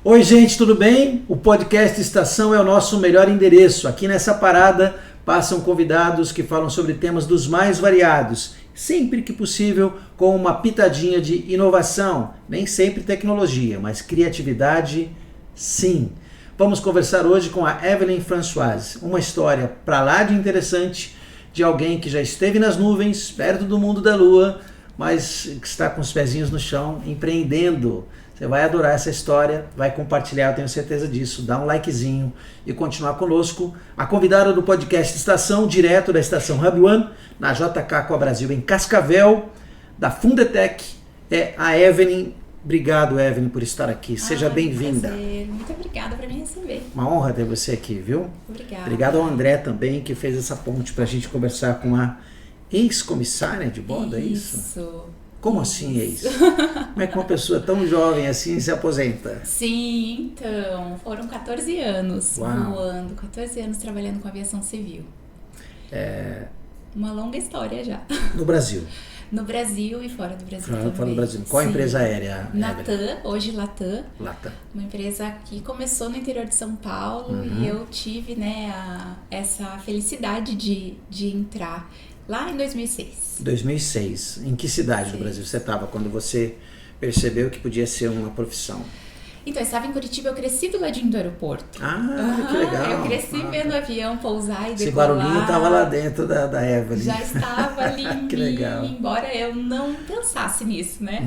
Oi, gente, tudo bem? O podcast Estação é o nosso melhor endereço. Aqui nessa parada passam convidados que falam sobre temas dos mais variados, sempre que possível com uma pitadinha de inovação. Nem sempre tecnologia, mas criatividade, sim. Vamos conversar hoje com a Evelyn Françoise, uma história pra lá de interessante de alguém que já esteve nas nuvens, perto do mundo da lua, mas que está com os pezinhos no chão, empreendendo. Você vai adorar essa história, vai compartilhar, eu tenho certeza disso. Dá um likezinho e continuar conosco. A convidada do podcast Estação, direto da Estação Hub One, na JK Aqua Brasil, em Cascavel, da Fundetec, é a Evelyn. Obrigado, Evelyn, por estar aqui. Seja bem-vinda. Muito obrigada por me receber. Uma honra ter você aqui, viu? Obrigada. Obrigado ao André também, que fez essa ponte para a gente conversar com a ex-comissária de bordo, é isso? Isso. Como assim, ex? Como é que uma pessoa tão jovem assim se aposenta? Sim, então, foram 14 anos Uau. voando, 14 anos trabalhando com aviação civil. Uma longa história já. No Brasil? No Brasil e fora do Brasil também. Fora do Brasil. Qual a Sim. empresa aérea? Latam, hoje Latam. Latam. Uma empresa que começou no interior de São Paulo e eu tive, essa felicidade de entrar lá em 2006. 2006. Em que cidade do Brasil você estava quando você percebeu que podia ser uma profissão? Então, eu estava em Curitiba, eu cresci do ladinho do aeroporto. Que legal. Eu cresci vendo o avião pousar e Esse decolar. barulhinho estava lá dentro da Evelyn. Já estava ali em Que mim, legal. embora eu não pensasse nisso, né?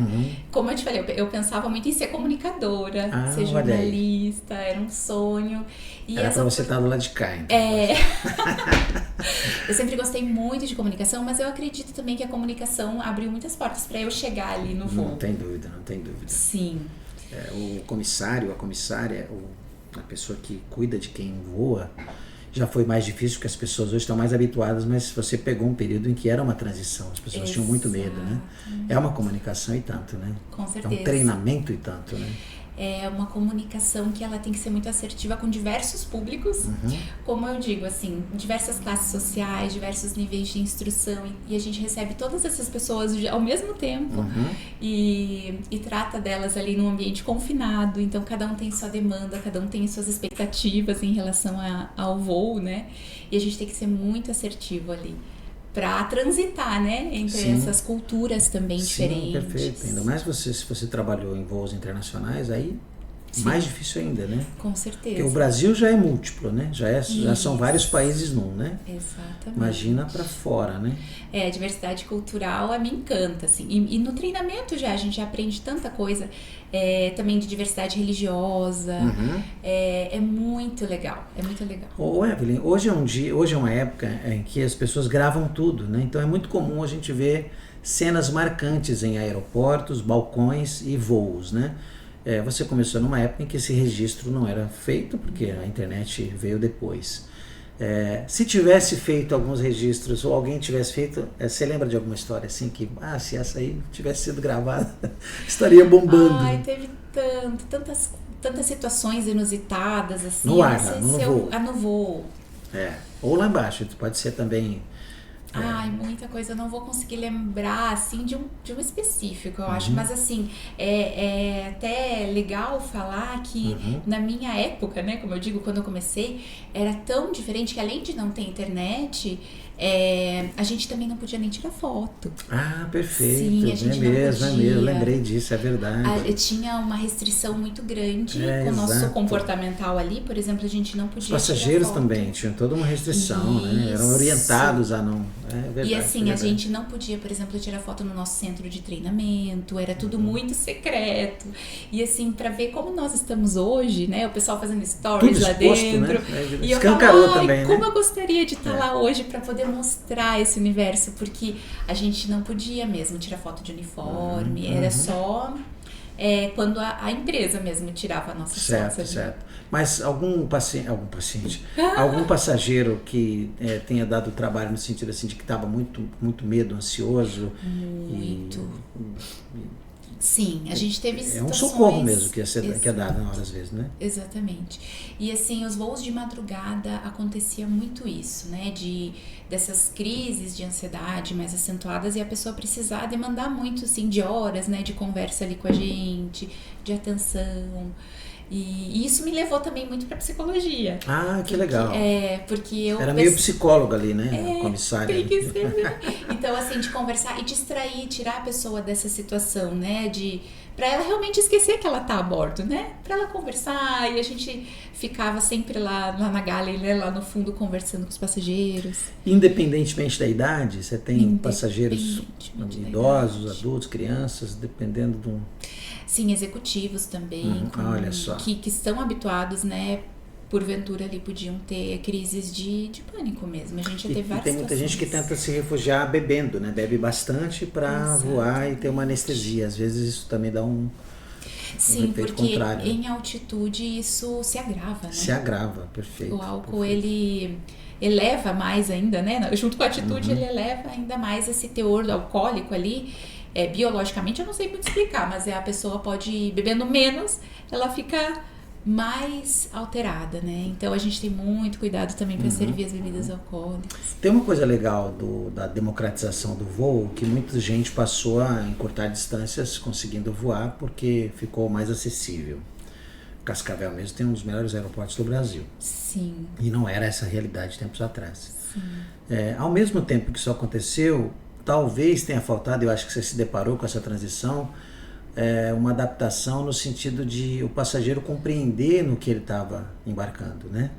Como eu te falei, eu pensava muito em ser comunicadora, ser olha aí. jornalista, era um sonho. E Era para você estar do lado de cá, então. Eu sempre gostei muito de comunicação, mas eu acredito também que a comunicação abriu muitas portas para eu chegar ali no voo. Não tem dúvida, não tem dúvida. Sim. O comissário, a comissária, a pessoa que cuida de quem voa, já foi mais difícil porque as pessoas hoje estão mais habituadas, mas você pegou um período em que era uma transição, as pessoas tinham muito medo, né? É uma comunicação e tanto, né? Com certeza. É um treinamento e tanto, né? É uma comunicação que ela tem que ser muito assertiva com diversos públicos, como eu digo, assim, diversas classes sociais, diversos níveis de instrução, e a gente recebe todas essas pessoas ao mesmo tempo e trata delas ali num ambiente confinado, então cada um tem sua demanda, cada um tem suas expectativas em relação ao voo, né? E a gente tem que ser muito assertivo ali para transitar, né, entre essas culturas também diferentes. Sim, perfeito. Ainda mais se você trabalhou em voos internacionais, aí mais difícil ainda, né? Com certeza. Porque o Brasil já é múltiplo, né? Já são vários países num, né? Exatamente. Imagina para fora, né? A diversidade cultural me encanta, assim. E no treinamento a gente já aprende tanta coisa, também de diversidade religiosa. É muito legal, é muito legal. Ô Evelyn, hoje é uma época em que as pessoas gravam tudo, né? Então é muito comum a gente ver cenas marcantes em aeroportos, balcões e voos, né? Você começou numa época em que esse registro não era feito, porque a internet veio depois. Se tivesse feito alguns registros, ou alguém tivesse feito, você lembra de alguma história assim que, se essa aí tivesse sido gravada, estaria bombando? Ai, teve tantas situações inusitadas, assim. No ar, no voo. No voo. Ou lá embaixo, pode ser também. Muita coisa, eu não vou conseguir lembrar, assim, de um específico, eu acho, mas assim, é até legal falar que na minha época, né, como eu digo, quando eu comecei, era tão diferente que além de não ter internet, a gente também não podia nem tirar foto. Perfeito. Sim, a gente não é podia. mesmo, lembrei disso, é verdade. Tinha uma restrição muito grande com o nosso exato. comportamental ali, por exemplo, a gente não podia Os passageiros tirar foto. também tinham toda uma restrição, né? Eram orientados a não... verdade, e assim, verdade. a gente não podia, por exemplo, tirar foto no nosso centro de treinamento, era tudo muito secreto. E assim, pra ver como nós estamos hoje, né? O pessoal fazendo stories Tudo lá exposto, dentro. né? E eu Escancarou falo, também, como né? eu gostaria de estar lá hoje pra poder mostrar esse universo, porque a gente não podia mesmo tirar foto de uniforme, era só quando a empresa mesmo tirava a nossa foto. Certo. Mas algum passageiro que tenha dado trabalho no sentido assim de que estava muito, muito medo, ansioso? Muito. Sim, a gente teve situações... É um socorro mesmo que é dado na hora às vezes, né? Exatamente. E assim, os voos de madrugada acontecia muito isso, né? Dessas crises de ansiedade mais acentuadas e a pessoa precisar demandar muito, assim, de horas, né? De conversa ali com a gente, de atenção. E isso me levou também muito para psicologia. Ah, que legal. Porque eu... Era meio psicóloga ali, né? A comissária. Tem que ser, né? Então, assim, de conversar e distrair, tirar a pessoa dessa situação, né? Pra ela realmente esquecer que ela tá a bordo, né? Pra ela conversar, e a gente ficava sempre lá na galley, né? Lá no fundo, conversando com os passageiros. Independentemente da idade, você tem passageiros idosos, adultos, crianças, dependendo do... Sim, executivos também, olha só. Que estão habituados, né? Porventura ali podiam ter crises de pânico mesmo. A gente já teve várias tem muita situações. gente que tenta se refugiar bebendo, né? Bebe bastante para voar e ter uma anestesia. Às vezes isso também dá um efeito contrário. Em altitude isso se agrava, né? Se agrava, perfeito. O álcool, ele eleva mais ainda, né? Junto com a altitude, ele eleva ainda mais esse teor alcoólico ali. Biologicamente, eu não sei muito explicar, mas a pessoa pode ir bebendo menos, ela fica mais alterada, né? Então a gente tem muito cuidado também para servir as bebidas alcoólicas. Tem uma coisa legal da democratização do voo, que muita gente passou a encurtar distâncias conseguindo voar porque ficou mais acessível. Cascavel mesmo tem um dos melhores aeroportos do Brasil. Sim. E não era essa a realidade tempos atrás. Sim. Ao mesmo tempo que isso aconteceu, talvez tenha faltado, eu acho que você se deparou com essa transição, uma adaptação no sentido de o passageiro compreender no que ele estava embarcando, né?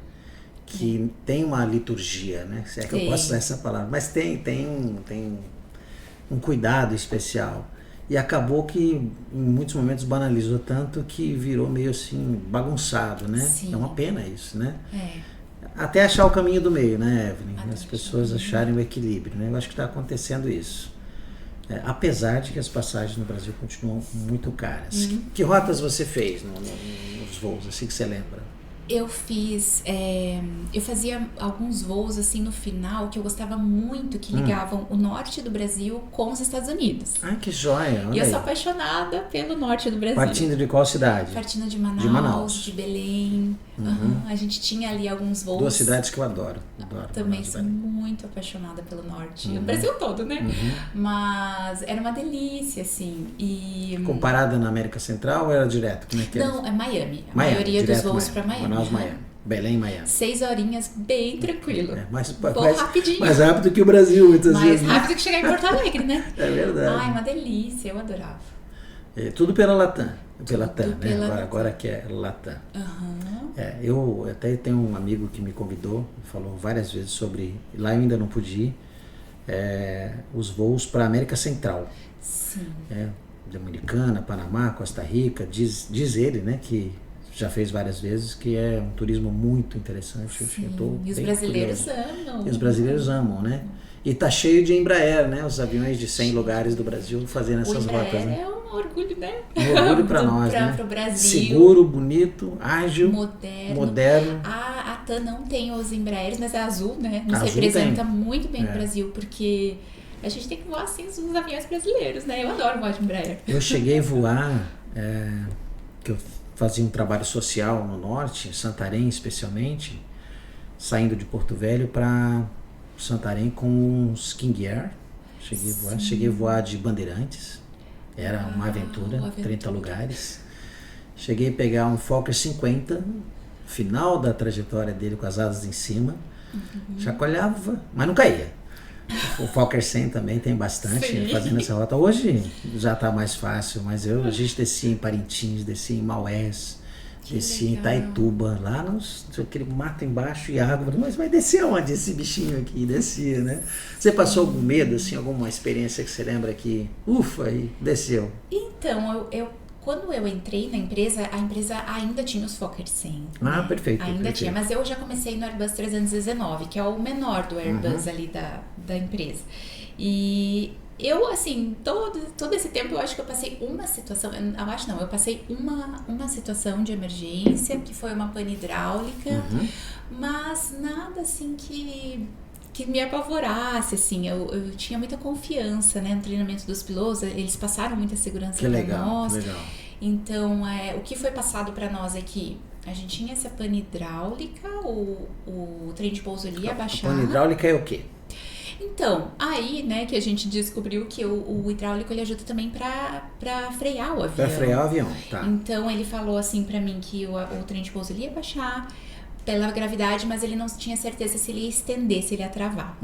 Que tem uma liturgia, né? Se é que eu posso usar essa palavra, mas tem um cuidado especial. E acabou que em muitos momentos banalizou tanto que virou meio assim bagunçado, né? Sim. É uma pena isso, né? Até achar o caminho do meio, né, Evelyn? As pessoas acharem o equilíbrio, né? Eu acho que está acontecendo isso. Apesar de que as passagens no Brasil continuam muito caras. Que rotas você fez nos voos, assim que você lembra? Eu fazia alguns voos assim no final que eu gostava muito, que ligavam o norte do Brasil com os Estados Unidos. Ah, que joia! E eu sou apaixonada pelo norte do Brasil. Partindo de qual cidade? Partindo de Manaus, de Belém. A gente tinha ali alguns voos. Duas cidades que eu adoro. Também sou muito apaixonada pelo norte. O Brasil todo, né? Mas era uma delícia, assim. Comparada na América Central ou era direto? Como é que Não, é Miami. A maioria dos voos para Miami. Miami. Belém, Miami. 6 horinhas, bem tranquilo. Mais rapidinho. Mais rápido que o Brasil, muitas vezes. Mais rápido que chegar em Porto Alegre, né? É verdade. Ai, uma delícia, eu adorava. Tudo pela Latam. Pela TAM, né? Agora que é Latam. Eu até tenho um amigo que me convidou, falou várias vezes sobre... Lá eu ainda não pude ir. Os voos para a América Central. Sim. Dominicana, Panamá, Costa Rica. Diz ele, né, que já fez várias vezes, que é um turismo muito interessante. E os brasileiros amam. E os brasileiros amam, né? E tá cheio de Embraer, né? Os aviões de 100 lugares do Brasil fazendo essas rotas, né? É um orgulho, né? Um orgulho para nós, né? Pro Brasil. Seguro, bonito, ágil, moderno. A TAM não tem os Embraers, mas a Azul, né? Nos Azul representa muito bem no Brasil, porque a gente tem que voar assim os aviões brasileiros, né? Eu adoro voar de Embraer. Eu cheguei a voar, que eu fazia um trabalho social no norte, em Santarém especialmente, saindo de Porto Velho para Santarém com os King Air. Cheguei a voar de Bandeirantes, era uma aventura, 30 lugares. Cheguei a pegar um Fokker 50, final da trajetória dele com as asas em cima, chacoalhava, mas não caía. O Fokker 100 também tem bastante fazendo essa rota. Hoje já está mais fácil, mas a gente descia em Parintins, descia em Maués, descia em Itaituba, lá aquele mato embaixo e água. Mas vai descer onde esse bichinho aqui? Descia, né? Você passou algum medo, assim, alguma experiência que você lembra que, ufa, e desceu? Então, quando eu entrei na empresa, a empresa ainda tinha os Fokker 100. Ah, perfeito. Ainda tinha, mas eu já comecei no Airbus 319, que é o menor do Airbus ali da empresa. E eu, assim, todo esse tempo eu acho que eu passei uma situação, eu passei uma situação de emergência, que foi uma pane hidráulica, mas nada assim que me apavorasse, assim, eu tinha muita confiança, né, no treinamento dos pilotos, eles passaram muita segurança para nós. Que legal. Então, o que foi passado para nós é que a gente tinha essa pane hidráulica, o trem de pouso ali ia baixar. A pane hidráulica é o quê? Então, aí, né, que a gente descobriu que o hidráulico ele ajuda também pra frear o avião. Pra frear o avião, tá. Então, ele falou assim pra mim que o trem de pouso ele ia baixar pela gravidade, mas ele não tinha certeza se ele ia estender, se ele ia travar.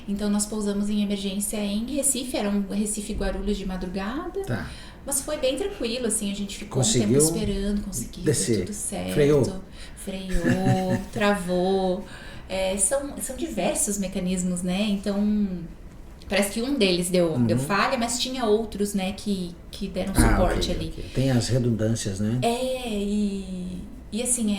Então, nós pousamos em emergência em Recife, era um Recife-Guarulhos de madrugada. Tá. Mas foi bem tranquilo, assim, a gente ficou Conseguiu um tempo esperando, conseguiu, descer. deu tudo certo. Freou, travou. São diversos mecanismos, né? Então, parece que um deles deu falha, mas tinha outros, né, que deram suporte ali. Okay. Tem as redundâncias, né? E assim,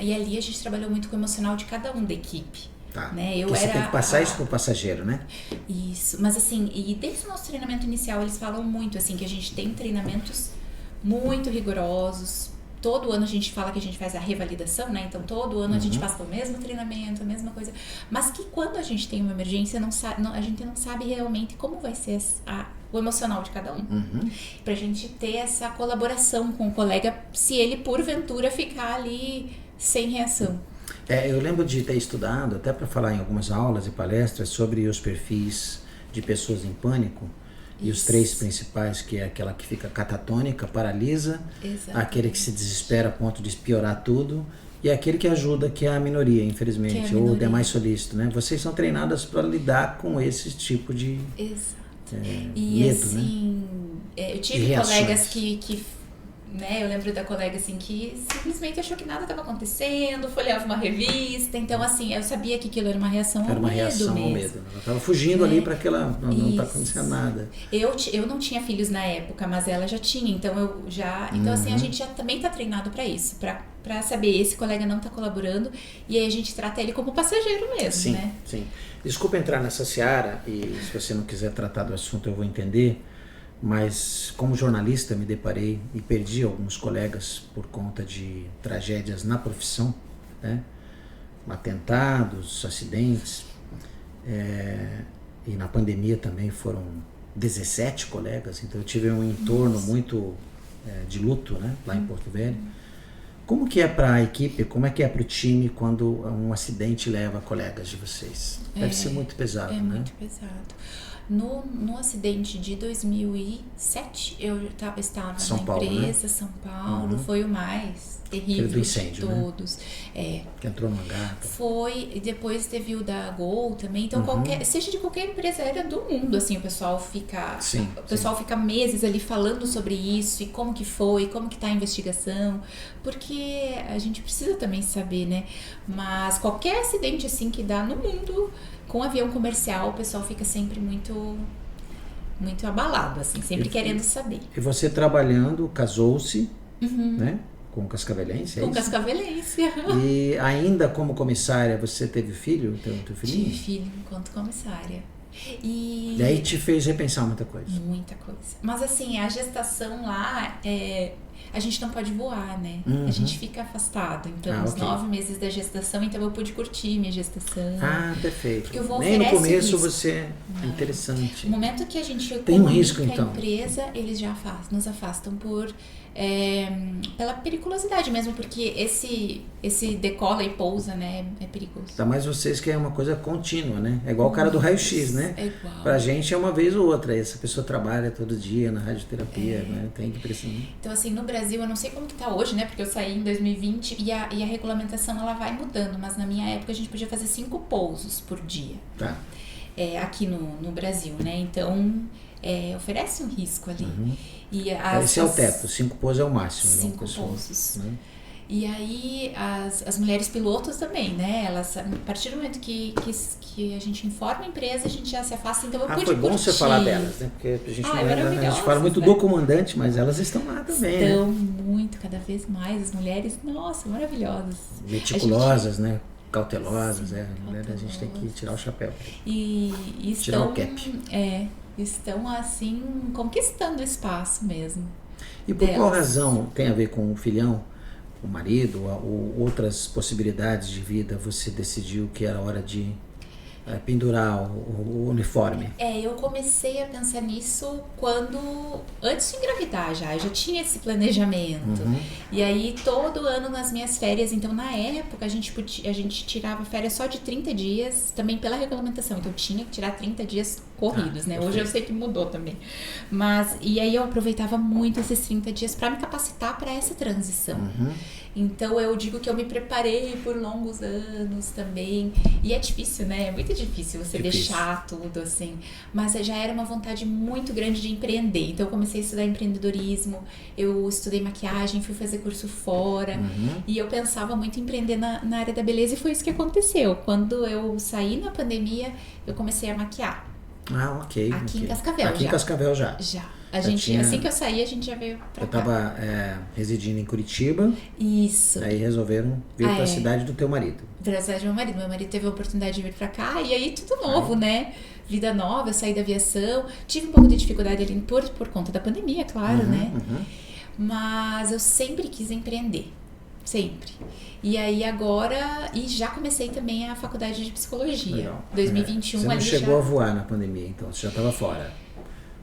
e ali a gente trabalhou muito com o emocional de cada um da equipe. Tá. Né? Você tem que passar isso pro passageiro, né? Isso, mas assim, e desde o nosso treinamento inicial, eles falam muito, assim, que a gente tem treinamentos muito rigorosos. Todo ano a gente fala que a gente faz a revalidação, né? Então, todo ano a gente passa pelo mesmo treinamento, a mesma coisa. Mas que quando a gente tem uma emergência, a gente não sabe realmente como vai ser o emocional de cada um. Pra gente ter essa colaboração com o colega, se ele, porventura, ficar ali sem reação. Eu lembro de ter estudado, até para falar em algumas aulas e palestras, sobre os perfis de pessoas em pânico. E os 3 principais, que é aquela que fica catatônica, paralisa, aquele que se desespera a ponto de piorar tudo, e aquele que ajuda, que é a minoria, infelizmente, ou o demais solícito, né? Vocês são treinadas para lidar com esse tipo de e medo, assim, né? Eu tive colegas que né, eu lembro da colega assim que simplesmente achou que nada estava acontecendo, folheava uma revista, então assim, eu sabia que aquilo era uma reação ao medo. Era uma reação ao medo. Ela estava fugindo ali para que ela não está acontecendo nada. Eu não tinha filhos na época, mas ela já tinha, então então assim, a gente já também está treinado para isso, para saber esse colega não está colaborando, e aí a gente trata ele como passageiro mesmo, né? Sim. Desculpa entrar nessa seara, e se você não quiser tratar do assunto eu vou entender. Mas como jornalista me deparei e perdi alguns colegas por conta de tragédias na profissão, né? Atentados, acidentes, e na pandemia também foram 17 colegas, então eu tive um entorno muito de luto, né? Lá em Porto Velho. Como que é para a equipe, como é que é para o time quando um acidente leva colegas de vocês? Deve ser muito pesado, né? Muito pesado. No acidente de 2007, eu estava São na Paulo, empresa, né? São Paulo, foi o mais terrível do incêndio, de todos. Né? Que entrou no hangar. Foi, e depois teve o da Gol também, então seja de qualquer empresa aérea do mundo, assim, o pessoal fica fica meses ali falando sobre isso, e como que foi, como que tá a investigação, porque a gente precisa também saber, né? Mas qualquer acidente assim que dá no mundo, com avião comercial, o pessoal fica sempre muito abalado, assim, sempre querendo saber. E você trabalhando, casou-se, né? Com Cascavelense, Com Cascavelense. E ainda como comissária, você teve filho? Teu filhinho? Tive filho enquanto comissária. E aí te fez repensar muita coisa? Muita coisa. Mas assim, a gestação lá, a gente não pode voar, né? A gente fica afastado. Então, os 9 meses da gestação, então eu pude curtir minha gestação. Perfeito. Porque o voo nem no começo risco. você... Interessante. No momento que a gente tem um risco, então. a empresa, eles já nos afastam pela periculosidade mesmo, porque esse decola e pousa, né, é perigoso. Ainda mais vocês que é uma coisa contínua, né? É igual o cara do raio-x, né? É igual. Pra gente é uma vez ou outra. Essa pessoa trabalha todo dia na radioterapia, né? Tem que precisar. Então, assim, no Brasil, eu não sei como que tá hoje, né? Porque eu saí em 2020 e a regulamentação, ela vai mudando. Mas na minha época, a gente podia fazer 5 pousos por dia. Tá. Aqui no Brasil, né? Então, oferece um risco ali. E esse é o teto, 5 pousos é o máximo. 5 pousos. Né? E aí, as mulheres pilotos também, né? Elas, a partir do momento que a gente informa a empresa, a gente já se afasta. Então, eu pude foi bom curtir. você falar delas, né? Porque a gente, a gente fala muito né? do comandante, mas elas estão lá também, Estão né? muito, cada vez mais. As mulheres, nossa, maravilhosas. Meticulosas, né? Cautelosas, a gente tem que tirar o chapéu. E tirar estão, o cap. estão assim, conquistando o espaço mesmo. E por qual razão tem a ver com o filhão, o marido, ou outras possibilidades de vida, você decidiu que era hora de pendurar o uniforme? Eu comecei a pensar nisso antes de engravidar eu já tinha esse planejamento. E aí todo ano nas minhas férias, então na época a gente tirava férias só de 30 dias, também pela regulamentação, então tinha que tirar 30 dias corridos, né? Hoje eu sei que mudou também. E aí eu aproveitava muito esses 30 dias para me capacitar para essa transição. Então eu digo que eu me preparei por longos anos também. E é difícil, né? É muito difícil você deixar tudo assim. Mas já era uma vontade muito grande de empreender. Então eu comecei a estudar empreendedorismo, eu estudei maquiagem, fui fazer curso fora. E eu pensava muito em empreender na área da beleza e foi isso que aconteceu. Quando eu saí na pandemia, eu comecei a maquiar. Ok. Aqui em Cascavel Aqui em Cascavel já. Assim que eu saí, a gente já veio pra cá. Eu estava residindo em Curitiba. Isso. Aí resolveram vir para a cidade do teu marido. Pra cidade do meu marido. Meu marido teve a oportunidade de vir pra cá. E aí tudo novo, né? Vida nova, eu saí da aviação. Tive um pouco de dificuldade ali por conta da pandemia, claro, né? Mas eu sempre quis empreender. Sempre. E aí agora, já comecei também a faculdade de psicologia. Legal. 2021 Você não ali chegou a voar na pandemia, então, você já estava fora.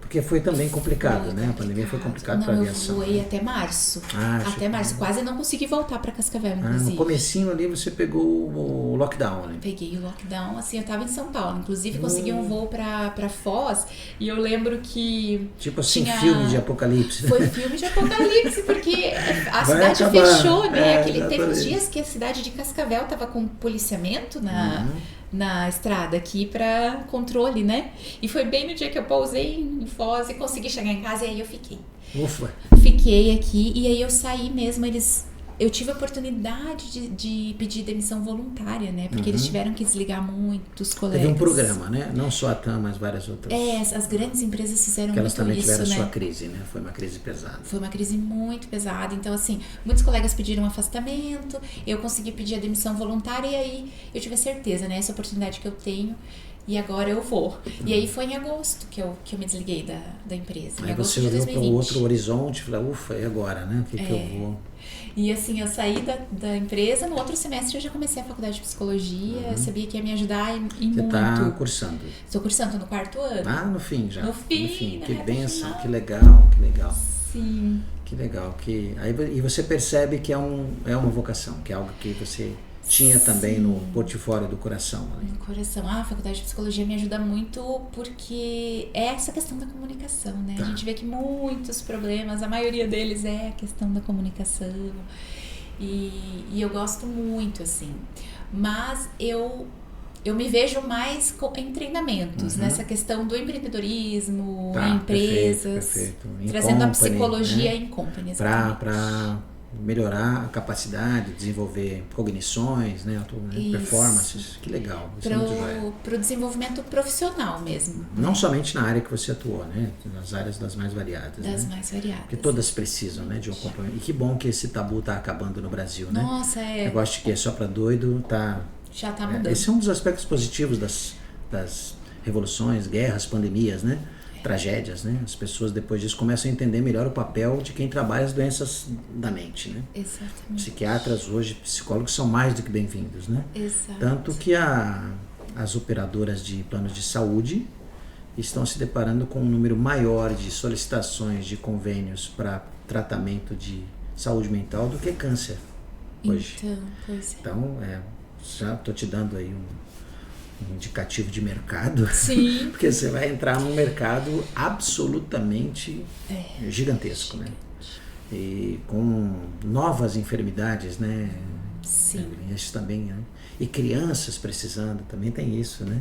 Porque foi também complicado, né? A pandemia foi complicado para a aviação. Eu voei até março. Até março. Quase não consegui voltar para Cascavel, inclusive. No comecinho ali você pegou o lockdown, né? Peguei o lockdown, assim, eu tava em São Paulo. Inclusive consegui um voo para Foz. E eu lembro que tipo assim, filme de apocalipse. Foi filme de apocalipse, porque a cidade fechou, né? Teve uns dias que a cidade de Cascavel tava com policiamento na estrada aqui para controle, né? E foi bem no dia que eu pousei em Foz e consegui chegar em casa e aí eu fiquei. Ufa! Fiquei aqui e aí eu saí mesmo, eu tive a oportunidade de pedir demissão voluntária, né? Porque eles tiveram que desligar muitos colegas. Teve um programa, né? Não só a TAM, mas várias outras. As grandes empresas fizeram muito isso, né? elas também tiveram sua crise, né? Foi uma crise pesada. Foi uma crise muito pesada. Então, assim, muitos colegas pediram afastamento, eu consegui pedir a demissão voluntária e aí eu tive a certeza, né? Essa oportunidade que eu tenho. E agora eu vou. E aí foi em agosto que eu me desliguei da empresa. Aí você olhou para o outro horizonte e falou, ufa, e agora, né? O que eu vou... E assim, eu saí da empresa, no outro semestre eu já comecei a faculdade de psicologia, eu sabia que ia me ajudar muito. Você está cursando? Estou cursando, tô no 4º ano. No fim já. No fim. Que bênção, que legal. Sim. Que legal. E você percebe que é uma vocação, que é algo que você tinha também no portfólio do coração. Né? No coração. A faculdade de psicologia me ajuda muito porque é essa questão da comunicação, né? A gente vê que muitos problemas, a maioria deles é a questão da comunicação. E eu gosto muito, assim. Mas eu me vejo mais em treinamentos, nessa questão do empreendedorismo, em empresas, perfeito. Trazendo a psicologia em company. Para melhorar a capacidade, desenvolver cognições, né, performances, que legal. Para o desenvolvimento profissional mesmo. Não somente na área que você atuou, né, nas áreas das mais variadas. Mais variadas. Porque todas precisam, né, de um acompanhamento. E que bom que esse tabu está acabando no Brasil, né? Nossa, O negócio de que é só para doido já está mudando. Esse é um dos aspectos positivos das revoluções, guerras, pandemias, né? Tragédias, né? As pessoas depois disso começam a entender melhor o papel de quem trabalha as doenças da mente, né? Exatamente. Psiquiatras hoje, psicólogos são mais do que bem-vindos, né? Exato. Tanto que as operadoras de planos de saúde estão se deparando com um número maior de solicitações de convênios para tratamento de saúde mental do que câncer hoje. Então, já estou te dando aí um indicativo de mercado. Sim. Porque você vai entrar num mercado absolutamente gigantesco, né? E com novas enfermidades, né? Sim. Isso também, né? E crianças precisando, também tem isso, né?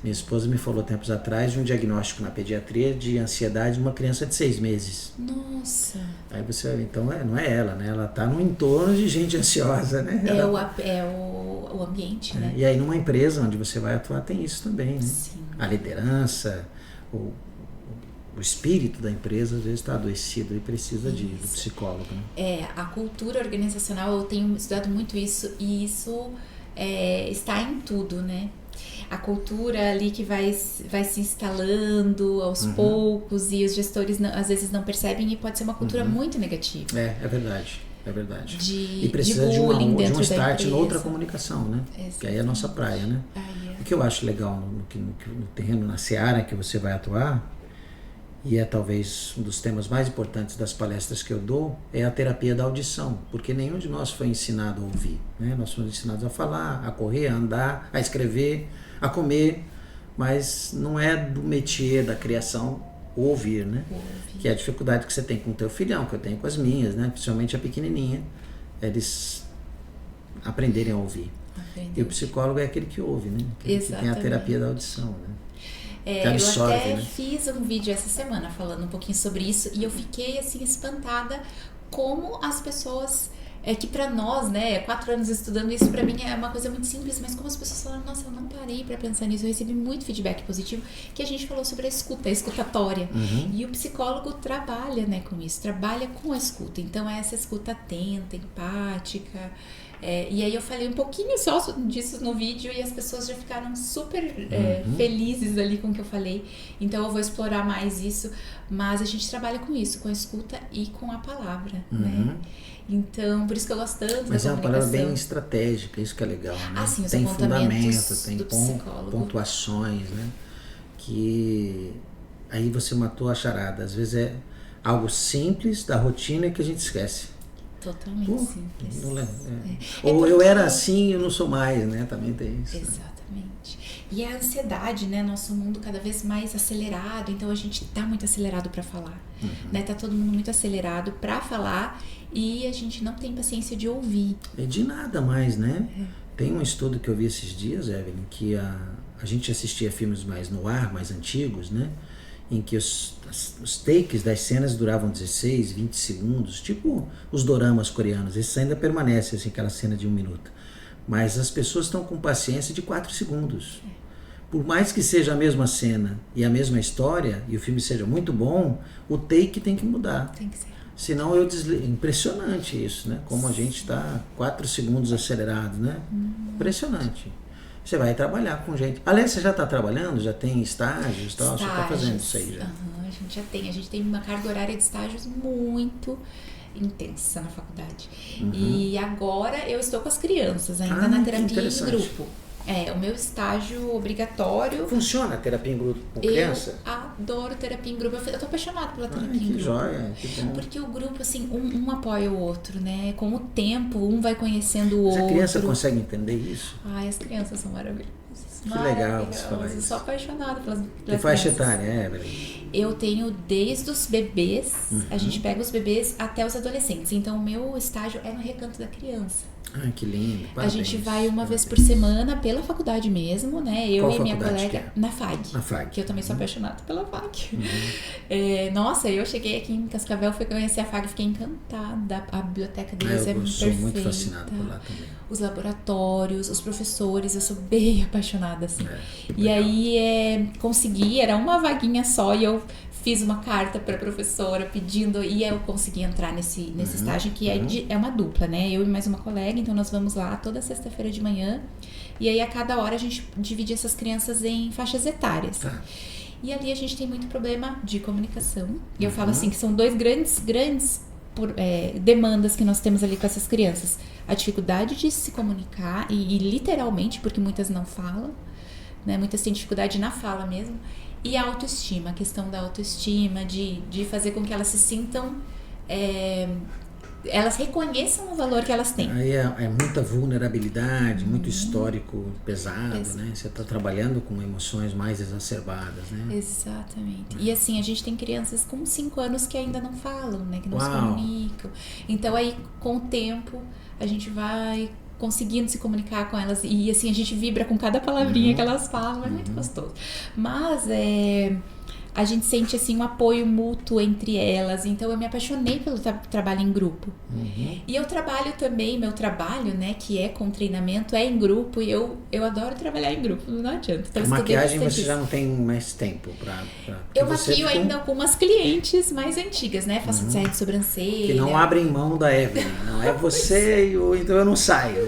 Minha esposa me falou tempos atrás de um diagnóstico na pediatria de ansiedade de uma criança de 6 meses. Nossa! Aí você, então, não é ela, né? Ela está no entorno de gente ansiosa, né? O ambiente, né? E aí numa empresa onde você vai atuar tem isso também, né? Sim. A liderança, o espírito da empresa às vezes está adoecido e precisa do psicólogo, né? A cultura organizacional, eu tenho estudado muito isso e isso está em tudo, né? A cultura ali que vai se instalando aos poucos e os gestores às vezes não percebem e pode ser uma cultura muito negativa. É verdade. E de precisa de um start em noutra comunicação, né? Exatamente. Que aí é a nossa praia, né? que eu acho legal no terreno, na seara que você vai atuar, e é talvez um dos temas mais importantes das palestras que eu dou, é a terapia da audição, porque nenhum de nós foi ensinado a ouvir, né? Nós fomos ensinados a falar, a correr, a andar, a escrever, a comer, mas não é do métier da criação o ouvir, né? Que é a dificuldade que você tem com o teu filhão, que eu tenho com as minhas, né? Principalmente a pequenininha, eles aprenderem a ouvir. E o psicólogo é aquele que ouve, né? Que tem a terapia da audição, né? Absorve, eu até fiz um vídeo essa semana falando um pouquinho sobre isso e eu fiquei assim espantada como as pessoas, que pra nós, né, 4 anos estudando isso, pra mim é uma coisa muito simples, mas como as pessoas falaram, nossa, eu não parei pra pensar nisso, eu recebi muito feedback positivo, que a gente falou sobre a escutatória, e o psicólogo trabalha, né, com isso, trabalha com a escuta, então é essa escuta atenta, empática. E aí eu falei um pouquinho só disso no vídeo e as pessoas já ficaram super felizes ali com o que eu falei. Então eu vou explorar mais isso, mas a gente trabalha com isso, com a escuta e com a palavra, né? Então, por isso que eu gosto tanto mas da comunicação. Mas é uma palavra bem estratégica, isso que é legal, né? Sim, os tem fundamento, tem psicólogo. Pontuações, né? Que aí você matou a charada. Às vezes é algo simples da rotina que a gente esquece. Totalmente simples. Ou eu era assim e eu não sou mais, né? Também tem isso. Exatamente. E a ansiedade, né? Nosso mundo cada vez mais acelerado, então a gente tá muito acelerado para falar, né? Tá todo mundo muito acelerado para falar e a gente não tem paciência de ouvir. É de nada mais, né? Tem um estudo que eu vi esses dias, Evelyn, que a gente assistia filmes mais no ar, mais antigos, né? Em que os takes das cenas duravam 16, 20 segundos, tipo os doramas coreanos, esses ainda permanecem, assim, aquela cena de 1 minuto. Mas as pessoas estão com paciência de 4 segundos. Por mais que seja a mesma cena e a mesma história, e o filme seja muito bom, o take tem que mudar. Tem que ser. Senão eu desligo. Impressionante isso, né? Como a gente está 4 segundos acelerado, né? Impressionante. Você vai trabalhar com gente. Aliás, você já está trabalhando? Já tem estágios e tal? Você está fazendo isso aí já? A gente já tem. A gente tem uma carga horária de estágios muito intensa na faculdade. E agora eu estou com as crianças, ainda na terapia em grupo. O meu estágio obrigatório. Funciona a terapia em grupo com criança? Eu adoro terapia em grupo. Eu tô apaixonada pela terapia em grupo. Que joia, que bom. Porque o grupo, assim, um apoia o outro, né? Com o tempo, um vai conhecendo o outro. A criança consegue entender isso? As crianças são maravilhosas. Que legal você falar isso. Eu sou apaixonada pelas Que faixa etária, Eu tenho desde os bebês, a gente pega os bebês até os adolescentes. Então, o meu estágio é no Recanto da Criança. Que lindo, parabéns. A gente vai uma vez por semana pela faculdade mesmo, né? Eu Qual e minha colega que é? na FAG. Na FAG. Que eu também sou apaixonada pela FAG. Nossa, eu cheguei aqui em Cascavel, fui conhecer a FAG, fiquei encantada. A biblioteca deles é perfeita. Eu sou muito fascinado por lá também. Os laboratórios, os professores, eu sou bem apaixonada, assim. E aí, consegui, era uma vaguinha só e eu fiz uma carta para a professora pedindo, e eu consegui entrar nesse estágio, que é uma dupla, né? Eu e mais uma colega, então nós vamos lá toda sexta-feira de manhã, e aí a cada hora a gente divide essas crianças em faixas etárias. E ali a gente tem muito problema de comunicação, e eu falo assim, que são 2 grandes demandas que nós temos ali com essas crianças. A dificuldade de se comunicar, e literalmente, porque muitas não falam, né? Muitas têm dificuldade na fala mesmo. E a autoestima, a questão da autoestima, de fazer com que elas se sintam, elas reconheçam o valor que elas têm. Aí é muita vulnerabilidade, muito histórico pesado, né? Você está trabalhando com emoções mais exacerbadas, né? Exatamente. E assim, a gente tem crianças com 5 anos que ainda não falam, né? Que não se comunicam. Então aí, com o tempo, a gente vai conseguindo se comunicar com elas e assim a gente vibra com cada palavrinha que elas falam, é muito gostoso. Mas a gente sente assim um apoio mútuo entre elas, então eu me apaixonei pelo trabalho em grupo. E eu trabalho também, meu trabalho, né, que é com treinamento, é em grupo, e eu adoro trabalhar em grupo, não adianta. Então, a maquiagem você já não tem mais tempo pra eu maquio ainda algumas clientes mais antigas, né, faço design de sobrancelha. Que não abrem mão da Evelyn, não é você, então eu não saio.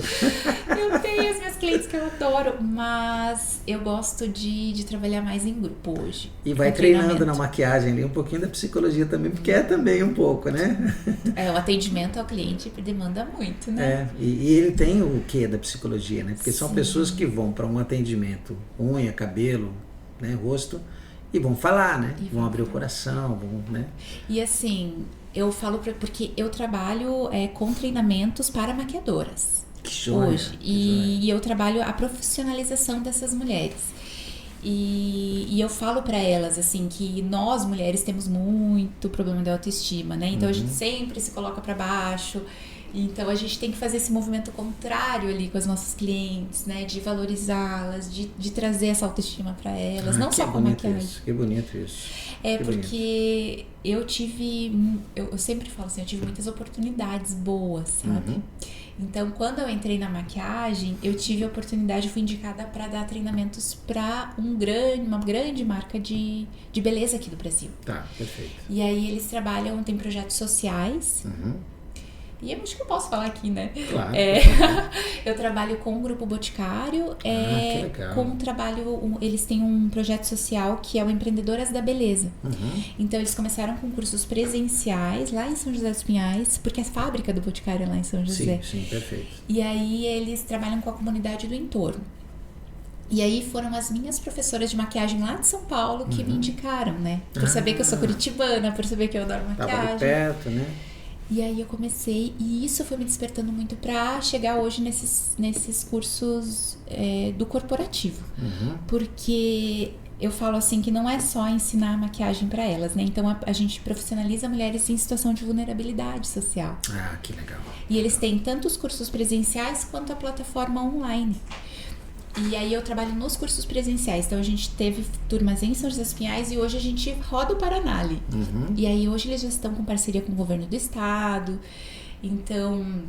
Eu tenho as minhas clientes que eu adoro, mas eu gosto de trabalhar mais em grupo hoje. E vai treinando combinando na maquiagem ali um pouquinho da psicologia também, porque é também um pouco, né? O atendimento ao cliente demanda muito, né? E ele tem o quê da psicologia, né? Porque são Sim. pessoas que vão para um atendimento, unha, cabelo, né, rosto, e vão falar, né? Vão abrir o coração, né? E assim, eu falo porque eu trabalho com treinamentos para maquiadoras. Que joia, hoje. E eu trabalho a profissionalização dessas mulheres. E eu falo pra elas, assim, que nós mulheres temos muito problema de autoestima, né? Então a gente sempre se coloca pra baixo. Então a gente tem que fazer esse movimento contrário ali com as nossas clientes, né? De valorizá-las, de trazer essa autoestima pra elas, não só com maquiagem. Que bonito isso. Porque eu sempre falo assim, eu tive muitas oportunidades boas, sabe? Então, quando eu entrei na maquiagem, eu tive a oportunidade, fui indicada para dar treinamentos para uma grande marca de beleza aqui do Brasil. Tá, perfeito. E aí eles trabalham, tem projetos sociais. E eu acho que eu posso falar aqui, né? Claro. Eu trabalho com o Grupo Boticário. Que legal. Eles têm um projeto social que é o Empreendedoras da Beleza. Então, eles começaram com cursos presenciais lá em São José dos Pinhais, porque a fábrica do Boticário é lá em São José. Sim, perfeito. E aí, eles trabalham com a comunidade do entorno. E aí foram as minhas professoras de maquiagem lá de São Paulo que me indicaram, né? Por saber que eu sou curitibana, por saber que eu adoro maquiagem. Tava ali perto, né? E aí eu comecei, e isso foi me despertando muito pra chegar hoje nesses cursos do corporativo. Porque eu falo assim que não é só ensinar maquiagem pra elas, né? Então a gente profissionaliza mulheres em situação de vulnerabilidade social. Que legal. E eles têm tanto os cursos presenciais quanto a plataforma online. E aí eu trabalho nos cursos presenciais. Então a gente teve turmas em São José dos Pinhais e hoje a gente roda o Paraná ali. E aí hoje eles já estão com parceria com o governo do estado. Então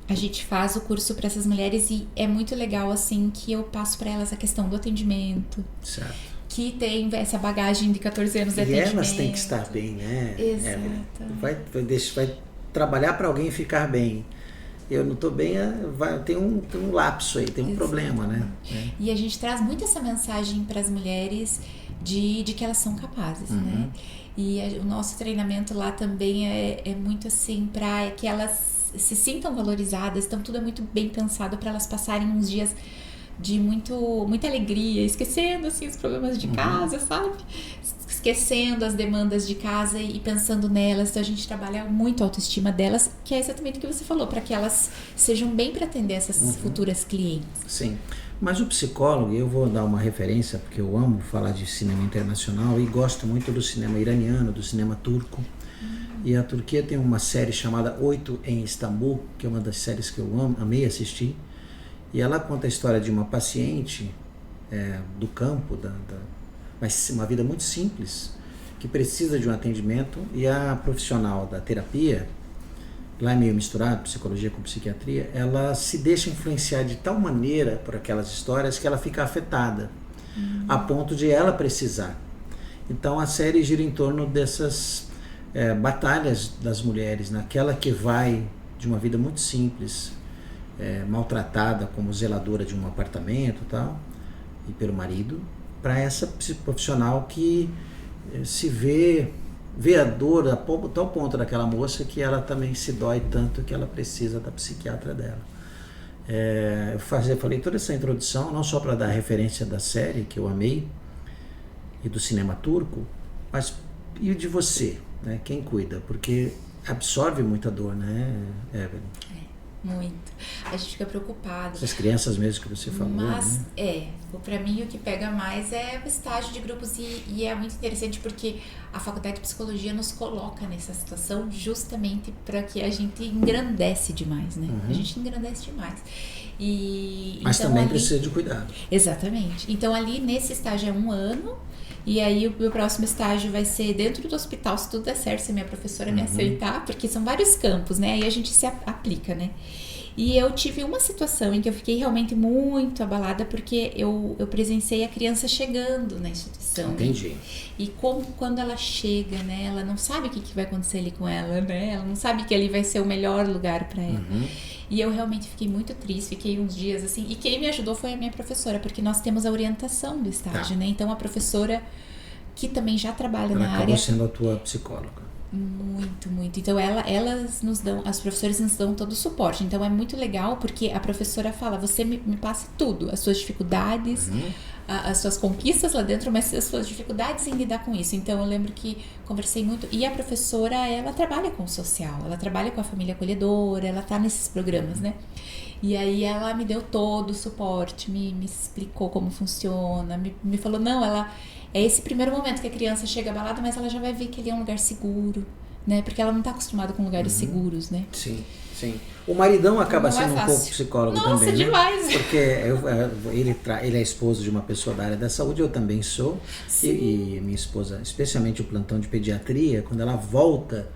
a gente faz o curso para essas mulheres e é muito legal assim que eu passo para elas a questão do atendimento. Certo. Que tem essa bagagem de 14 anos de atendimento. E elas têm que estar bem, né? Exato. Vai trabalhar para alguém ficar bem. Eu não estou bem, tem um lapso aí, tem um problema, né? E a gente traz muito essa mensagem para as mulheres de que elas são capazes, né? E o nosso treinamento lá também é muito assim, para que elas se sintam valorizadas. Então tudo é muito bem pensado para elas passarem uns dias de muita alegria, esquecendo assim os problemas de casa, sabe? Esquecendo as demandas de casa e pensando nelas. Então a gente trabalha muito a autoestima delas, que é exatamente o que você falou, para que elas sejam bem para atender essas futuras clientes. Sim, mas o psicólogo, eu vou dar uma referência, porque eu amo falar de cinema internacional e gosto muito do cinema iraniano, do cinema turco. E a Turquia tem uma série chamada 8 em Istambul, que é uma das séries que eu amei assistir. E ela conta a história de uma paciente do campo, mas uma vida muito simples, que precisa de um atendimento, e a profissional da terapia, lá é meio misturado, psicologia com psiquiatria, ela se deixa influenciar de tal maneira por aquelas histórias que ela fica afetada, a ponto de ela precisar. Então a série gira em torno dessas batalhas das mulheres, naquela que vai de uma vida muito simples, maltratada como zeladora de um apartamento e tal, e pelo marido, para essa profissional que se vê a dor a tal ponto daquela moça que ela também se dói tanto que ela precisa da psiquiatra dela. Eu falei toda essa introdução não só para dar referência da série que eu amei e do cinema turco, mas e de você, né? Quem cuida, porque absorve muita dor, né, Evelyn? Muito. A gente fica preocupado. As crianças mesmo que você falou. Mas né? Pra mim o que pega mais é o estágio de grupos e é muito interessante porque a faculdade de psicologia nos coloca nessa situação justamente para que a gente engrandece demais, né? A gente engrandece demais. Mas então, também precisa de cuidado. Exatamente. Então ali nesse estágio é 1 ano. E aí o meu próximo estágio vai ser dentro do hospital, se tudo der certo, se a minha professora me aceitar, porque são vários campos, né? Aí a gente se aplica, né? E eu tive uma situação em que eu fiquei realmente muito abalada, porque eu presenciei a criança chegando na instituição. Entendi. E como quando ela chega, né? Ela não sabe o que vai acontecer ali com ela, né? Ela não sabe que ali vai ser o melhor lugar para ela. E eu realmente fiquei muito triste, fiquei uns dias assim. E quem me ajudou foi a minha professora, porque nós temos a orientação do estágio, né? Então a professora que também já trabalha Ela na acabou área. sendo a tua psicóloga. Muito, muito. Então elas nos dão, as professoras nos dão todo o suporte. Então é muito legal porque a professora fala, você me passa tudo, as suas dificuldades, as suas conquistas lá dentro, mas as suas dificuldades em lidar com isso. Então eu lembro que conversei muito, e a professora, ela trabalha com o social, ela trabalha com a família acolhedora, ela tá nesses programas, né? E aí ela me deu todo o suporte, me explicou como funciona, me falou, não, é esse primeiro momento que a criança chega abalada, mas ela já vai ver que ele é um lugar seguro, né? Porque ela não tá acostumada com lugares seguros, né? Sim, sim. O maridão acaba sendo um pouco psicólogo também, né? Demais! Porque ele é esposo de uma pessoa da área da saúde, eu também sou. E minha esposa, especialmente o plantão de pediatria, quando ela volta,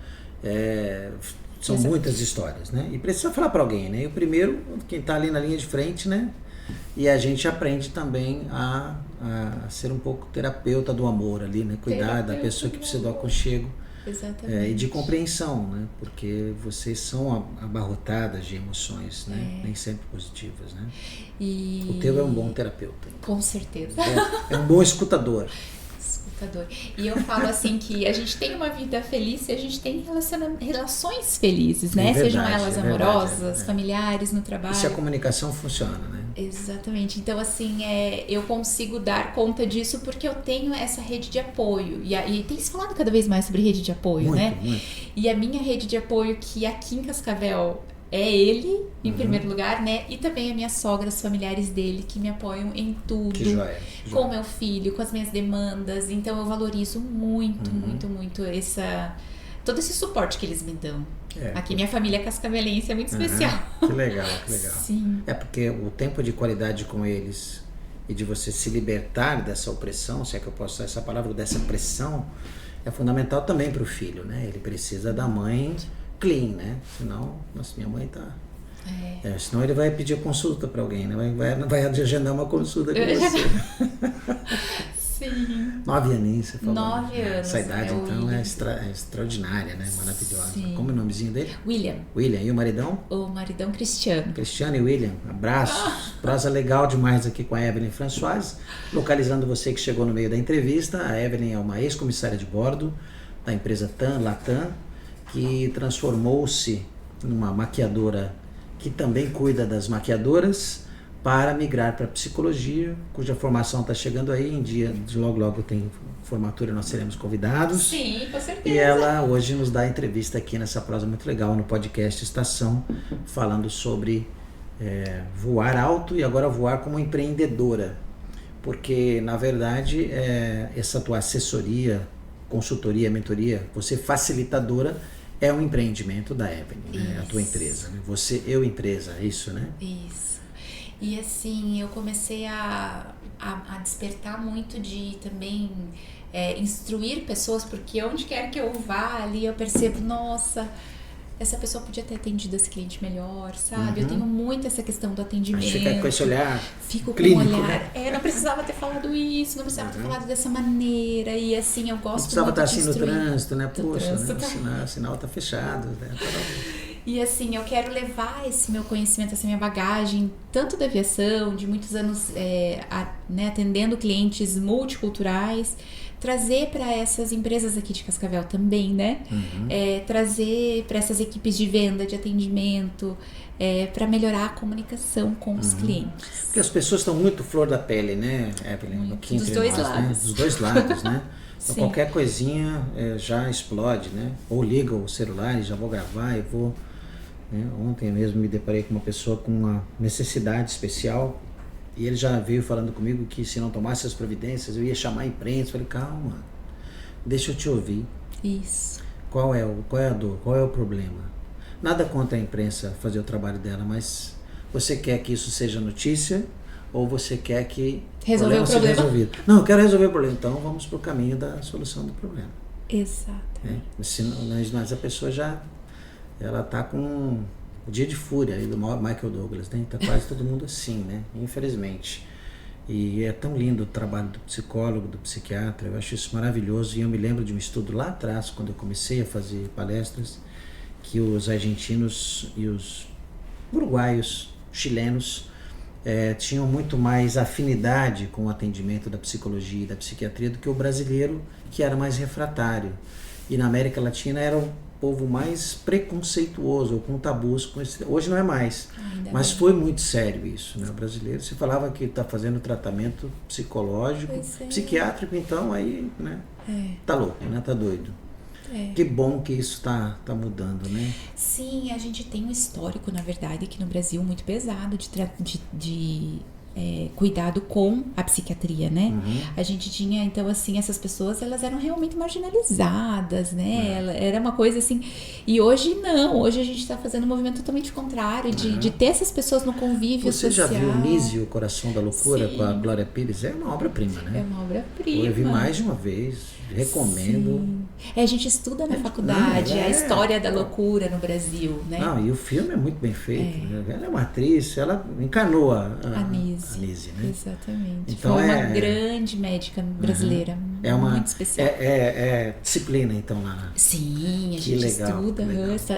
são muitas histórias, né? E precisa falar para alguém, né? E o primeiro, quem está ali na linha de frente, né? E a gente aprende também a ser um pouco terapeuta do amor ali, né? Cuidar da pessoa que precisa do aconchego. Exatamente. E de compreensão, né? Porque vocês são abarrotadas de emoções, né? Nem sempre positivas, né? O teu é um bom terapeuta. Com certeza. É um bom escutador. E eu falo assim que a gente tem uma vida feliz se a gente tem relações felizes, né? Verdade, sejam elas amorosas, familiares, no trabalho. E se a comunicação funciona, né? Exatamente. Então, assim, eu consigo dar conta disso porque eu tenho essa rede de apoio. E tem se falado cada vez mais sobre rede de apoio, muito, né? Muito. E a minha rede de apoio, que aqui em Cascavel é ele, em primeiro lugar, né? E também a minha sogra, os familiares dele, que me apoiam em tudo. Que joia. Com o meu filho, com as minhas demandas. Então, eu valorizo muito, muito, muito todo esse suporte que eles me dão. Aqui minha família cascavelense é muito especial. Que legal, que legal. Sim. É porque o tempo de qualidade com eles e de você se libertar dessa opressão, se é que eu posso usar essa palavra, dessa pressão, é fundamental também para o filho, né? Ele precisa da mãe clean, né? Senão, nossa, minha mãe tá... senão ele vai pedir consulta para alguém, né? Vai agendar uma consulta com você. Sim. 9 aninhos, você falou. 9 anos. Essa idade, então, William. é extraordinária, né? Maravilhosa. Sim. Como é o nomezinho dele? William. E o maridão? O maridão Cristiano. Cristiano e William, abraços. Prosa legal demais aqui com a Evelyn Françoise. Localizando você que chegou no meio da entrevista, a Evelyn é uma ex-comissária de bordo da empresa Latam, que transformou-se numa maquiadora que também cuida das maquiadoras, para migrar para psicologia, cuja formação está chegando aí, logo tem formatura, nós seremos convidados. Sim, com certeza. E ela hoje nos dá entrevista aqui nessa prosa muito legal no podcast Estação, falando sobre voar alto e agora voar como empreendedora, porque na verdade essa tua assessoria, consultoria, mentoria, você facilitadora, é um empreendimento da Evelyn, né? A tua empresa, né? Empresa, é isso, né? Isso. E assim, eu comecei a despertar muito de também instruir pessoas, porque onde quer que eu vá ali, eu percebo, nossa, essa pessoa podia ter atendido esse cliente melhor, sabe? Eu tenho muito essa questão do atendimento. Mas fica com esse olhar Fico clínico, com um olhar. né? Não precisava ter falado isso, não precisava ter falado dessa maneira. E assim, eu gosto não precisava muito estar de assim no instruir. trânsito, né? Poxa, Trânsito. né? O sinal tá fechado, né? E assim, eu quero levar esse meu conhecimento, essa minha bagagem, tanto da aviação, de muitos anos atendendo clientes multiculturais, trazer para essas empresas aqui de Cascavel também, né? Trazer para essas equipes de venda, de atendimento, para melhorar a comunicação com os clientes. Porque as pessoas estão muito flor da pele, né, Evelyn? Aqui Dos dois lados. Né? Dos dois lados, né? Então, Sim. qualquer coisinha já explode, né? Ou liga o celular e já vou gravar e vou... Né? Ontem mesmo me deparei com uma pessoa com uma necessidade especial e ele já veio falando comigo que se não tomasse as providências eu ia chamar a imprensa. Eu falei, calma, deixa eu te ouvir. Isso. Qual é a dor? Qual é o problema? Nada contra a imprensa fazer o trabalho dela, mas você quer que isso seja notícia ou você quer que resolver o problema seja resolvido? Não, eu quero resolver o problema. Então vamos para o caminho da solução do problema. Exatamente. Mas a pessoa ela está com o dia de fúria aí do Michael Douglas, né? Tá quase todo mundo assim, né? Infelizmente. E é tão lindo o trabalho do psicólogo, do psiquiatra, eu acho isso maravilhoso. E eu me lembro de um estudo lá atrás, quando eu comecei a fazer palestras, que os argentinos e os uruguaios, chilenos, tinham muito mais afinidade com o atendimento da psicologia e da psiquiatria do que o brasileiro, que era mais refratário. E na América Latina era o povo mais preconceituoso, ou com tabus. Hoje não é mais, mas foi muito sério isso, né? O brasileiro, se falava que está fazendo tratamento psicológico, psiquiátrico, então aí, né? Tá louco, né? Tá doido. Que bom que isso tá mudando, né? Sim, a gente tem um histórico, na verdade, aqui no Brasil muito pesado de cuidado com a psiquiatria, né? A gente tinha, então, assim, essas pessoas, elas eram realmente marginalizadas, né? Era uma coisa assim, e hoje não, hoje a gente está fazendo um movimento totalmente contrário, de ter essas pessoas no convívio social. Você já viu Nise, o Coração da Loucura, Sim. com a Glória Pires? É uma obra-prima, né? É uma obra-prima. Eu vi mais de uma vez, recomendo. Sim. A gente estuda na faculdade a história da loucura no Brasil, né? Não, e o filme é muito bem feito. Ela é uma atriz, ela encarnou a Nise, né? Exatamente. Então foi uma grande médica brasileira, muito especial. É disciplina, então, lá. Sim, a gente estuda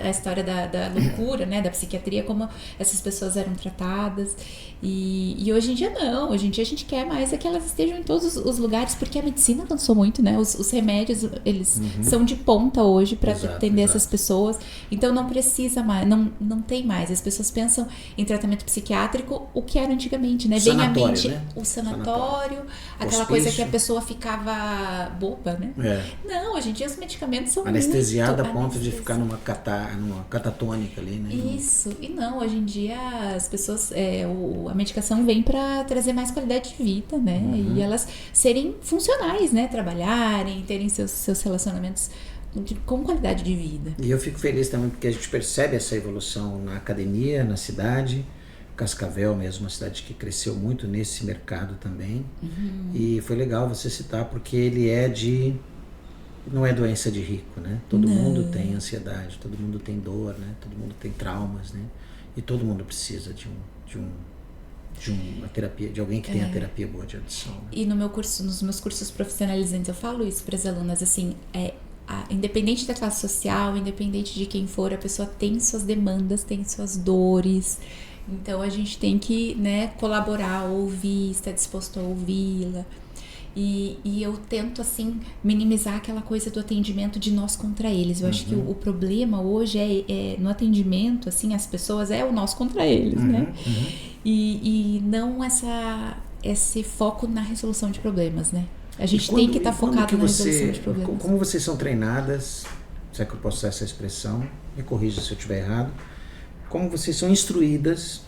a história da loucura, né? Da psiquiatria, como essas pessoas eram tratadas. E hoje em dia não, hoje em dia a gente quer mais que elas estejam em todos os lugares, porque a medicina avançou muito, né? Os remédios, eles são de ponta hoje para atender essas pessoas. Então não precisa mais, não tem mais. As pessoas pensam em tratamento psiquiátrico, o que era antigamente, né? Vem à mente, né? O sanatório, aquela coisa que a pessoa ficava boba, né? Não, hoje em dia os medicamentos são anestesiada a ponto de ficar numa catatônica ali, né? Isso, e não, hoje em dia as pessoas, a medicação vem para trazer mais qualidade de vida, né? E elas serem funcionais, né? Trabalharem, terem seus relacionamentos com qualidade de vida. E eu fico feliz também porque a gente percebe essa evolução na academia, na cidade. Cascavel mesmo, uma cidade que cresceu muito nesse mercado também. E foi legal você citar porque ele não é doença de rico, né? Todo mundo tem ansiedade, todo mundo tem dor, né? Todo mundo tem traumas, né? E todo mundo precisa de uma terapia, de alguém que tenha terapia boa de adição. Né? E nos meus cursos profissionalizantes eu falo isso para as alunas, assim, independente da classe social, independente de quem for, a pessoa tem suas demandas, tem suas dores. Então a gente tem que, né, colaborar, ouvir, estar disposto a ouvi-la. E eu tento, assim, minimizar aquela coisa do atendimento de nós contra eles. Eu acho que o problema hoje no atendimento, assim, as pessoas o nós contra eles, né? E não esse foco na resolução de problemas, né? A gente tem que estar focado na resolução de problemas. Como vocês são treinadas, se é que eu posso usar essa expressão, me corrija se eu estiver errado, como vocês são instruídas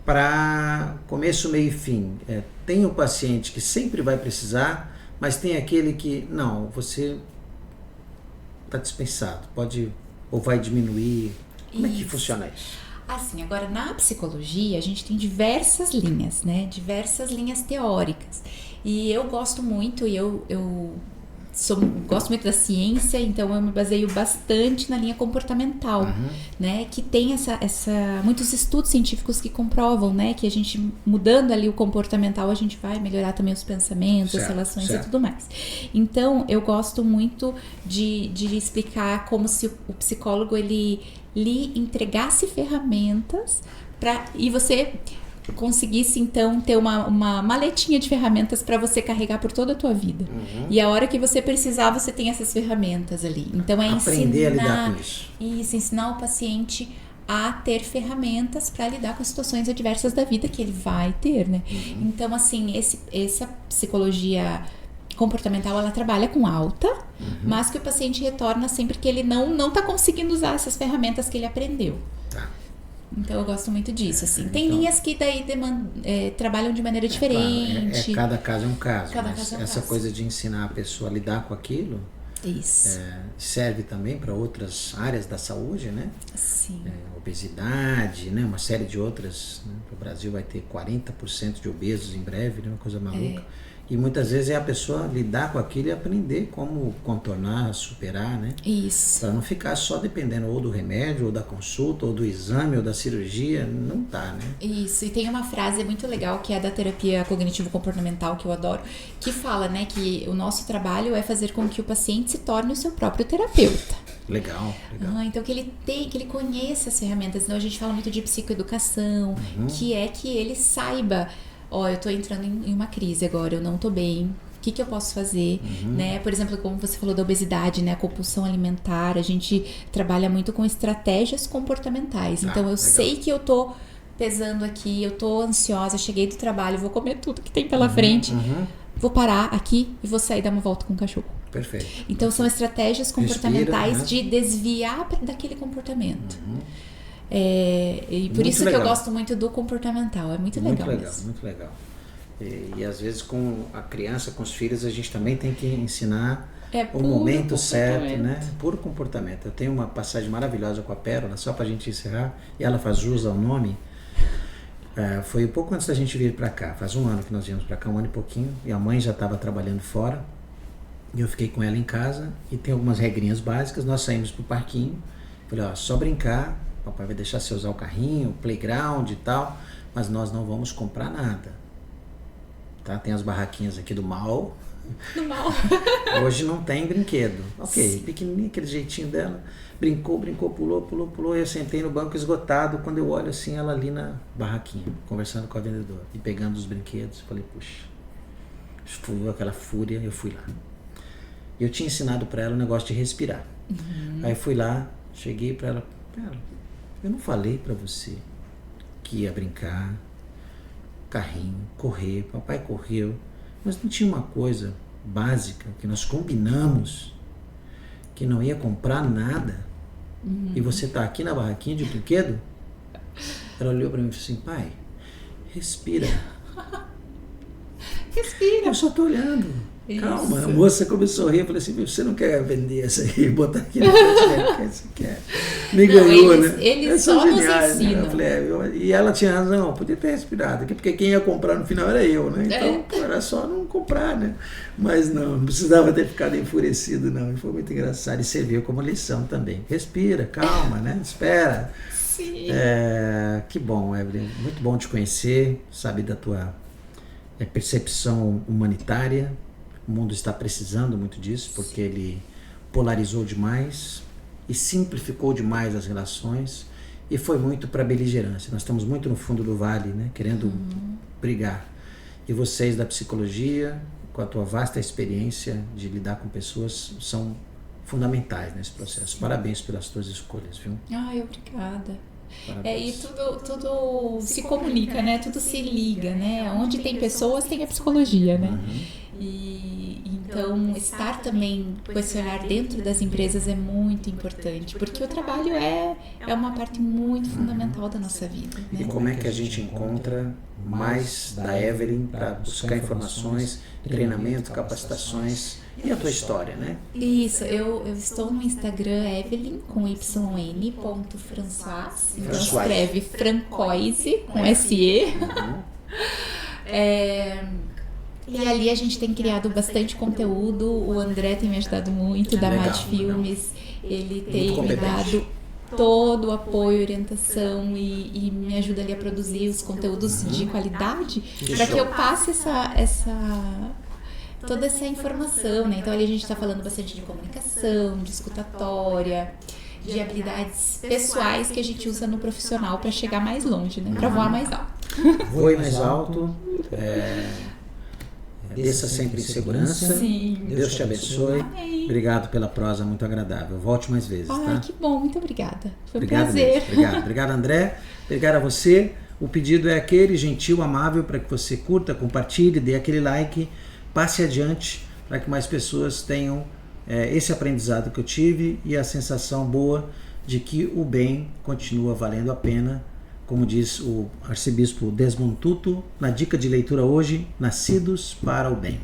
para começo, meio e fim? Tem o paciente que sempre vai precisar, mas tem aquele que, não, você está dispensado, pode ou vai diminuir. Como é que funciona isso? Assim, agora na psicologia a gente tem diversas linhas, né? Diversas linhas teóricas. E eu gosto muito, gosto muito da ciência, então eu me baseio bastante na linha comportamental, né? Que tem muitos estudos científicos que comprovam, né? Que a gente, mudando ali o comportamental, a gente vai melhorar também os pensamentos, as relações e tudo mais. Então, eu gosto muito de explicar como se o psicólogo, ele lhe entregasse ferramentas e você conseguisse então ter uma maletinha de ferramentas para você carregar por toda a tua vida. E a hora que você precisar, você tem essas ferramentas ali. Então aprender a lidar com isso. Isso, ensinar o paciente a ter ferramentas para lidar com as situações adversas da vida que ele vai ter, né? Então, assim, essa psicologia comportamental, ela trabalha com alta, mas que o paciente retorna sempre que ele não está conseguindo usar essas ferramentas que ele aprendeu. Tá. Então eu gosto muito disso, assim. Tem linhas que daí trabalham de maneira diferente. Claro, cada caso é um caso. Mas essa coisa de ensinar a pessoa a lidar com aquilo serve também para outras áreas da saúde, né? Sim. Obesidade, né? Uma série de outras. Né? O Brasil vai ter 40% de obesos em breve, né? Uma coisa maluca. E muitas vezes é a pessoa lidar com aquilo e aprender como contornar, superar, né? Isso. Para não ficar só dependendo ou do remédio, ou da consulta, ou do exame, ou da cirurgia, não tá, né? Isso, e tem uma frase muito legal que é da terapia cognitivo-comportamental, que eu adoro, que fala, né, que o nosso trabalho é fazer com que o paciente se torne o seu próprio terapeuta. Legal. Então que ele conheça as ferramentas. Então a gente fala muito de psicoeducação, que é que ele saiba, eu tô entrando em uma crise agora, eu não tô bem. O que eu posso fazer, né? Por exemplo, como você falou da obesidade, né? A compulsão alimentar, a gente trabalha muito com estratégias comportamentais. Então eu sei que eu tô pesando aqui, eu tô ansiosa, cheguei do trabalho, vou comer tudo que tem pela frente, vou parar aqui e vou sair dar uma volta com o cachorro. Perfeito. Então são estratégias comportamentais de desviar daquele comportamento. E por isso que eu gosto muito do comportamental, é muito legal mesmo. Muito legal. E às vezes com a criança, com os filhos, a gente também tem que ensinar o momento certo, né? Puro comportamento. Eu tenho uma passagem maravilhosa com a Pérola, só pra gente encerrar, e ela faz jus ao nome. Foi um pouco antes da gente vir pra cá, faz um ano que nós viemos pra cá, um ano e pouquinho, e a mãe já estava trabalhando fora, e eu fiquei com ela em casa, e tem algumas regrinhas básicas. Nós saímos pro parquinho, falei, só brincar, papai vai deixar você usar o carrinho, o playground e tal, mas nós não vamos comprar nada. Tá? Tem as barraquinhas aqui do mal. Hoje não tem brinquedo. Ok, pequenininha, aquele jeitinho dela. Brincou, pulou. Eu sentei no banco esgotado. Quando eu olho assim, ela ali na barraquinha, conversando com a vendedora e pegando os brinquedos. Falei, puxa, fui aquela fúria, eu fui lá. Eu tinha ensinado para ela o negócio de respirar. Aí fui lá, cheguei para ela, eu não falei para você que ia brincar, carrinho, correr, papai correu, mas não tinha uma coisa básica que nós combinamos que não ia comprar nada e você tá aqui na barraquinha de brinquedo? Ela olhou para mim e falou assim, pai, respira. Eu só tô olhando. Calma, a moça começou a rir, eu falei assim, você não quer vender essa aí, botar aqui na frente, você quer? Me ganhou, né? Eles só geniais, nos ensinam. Né? Eu falei, e ela tinha razão, podia ter respirado aqui, porque quem ia comprar no final era eu, né? Então era só não comprar, né? Mas não precisava ter ficado enfurecido, não. E foi muito engraçado, e serviu como lição também. Respira, calma, né? Espera. Sim. Que bom, Evelyn, muito bom te conhecer, sabe da tua percepção humanitária. O mundo está precisando muito disso, porque ele polarizou demais e simplificou demais as relações e foi muito para a beligerância. Nós estamos muito no fundo do vale, né, querendo brigar. E vocês da psicologia, com a tua vasta experiência de lidar com pessoas, são fundamentais nesse processo. Parabéns pelas tuas escolhas, viu? Obrigada. E tudo se comunica, né? Tudo se liga, né? Onde tem pessoas, tem a psicologia, né? E então estar também com esse olhar dentro das empresas é muito importante, porque o trabalho é uma parte muito fundamental da nossa vida, né? E como é que a gente encontra mais da Evelyn para buscar informações, treinamento, capacitações e a tua história, né? Isso, eu estou no Instagram Evelyn com yn.françois, então escreve Francoise com SE. E ali a gente tem criado bastante conteúdo, o André tem me ajudado muito, da Mad Filmes, ele tem me dado todo o apoio, orientação e me ajuda ali a produzir os conteúdos de qualidade para que eu passe toda essa informação, né? Então ali a gente está falando bastante de comunicação, de escutatória, de habilidades pessoais que a gente usa no profissional para chegar mais longe, né? Para voar mais alto. Voe mais alto, desça sempre em segurança. Sim. Deus te abençoe. Amém. Obrigado pela prosa, muito agradável. Volte mais vezes, tá? Que bom, muito obrigada. Foi um Obrigado prazer. Mesmo. Obrigado, André. Obrigado a você. O pedido é aquele gentil, amável, para que você curta, compartilhe, dê aquele like, passe adiante, para que mais pessoas tenham esse aprendizado que eu tive e a sensação boa de que o bem continua valendo a pena. Como diz o arcebispo Desmond Tutu, na dica de leitura hoje, nascidos para o bem.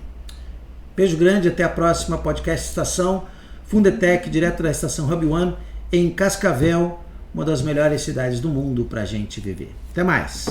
Beijo grande, até a próxima podcast Estação Fundetec, direto da Estação Hub One, em Cascavel, uma das melhores cidades do mundo para a gente viver. Até mais!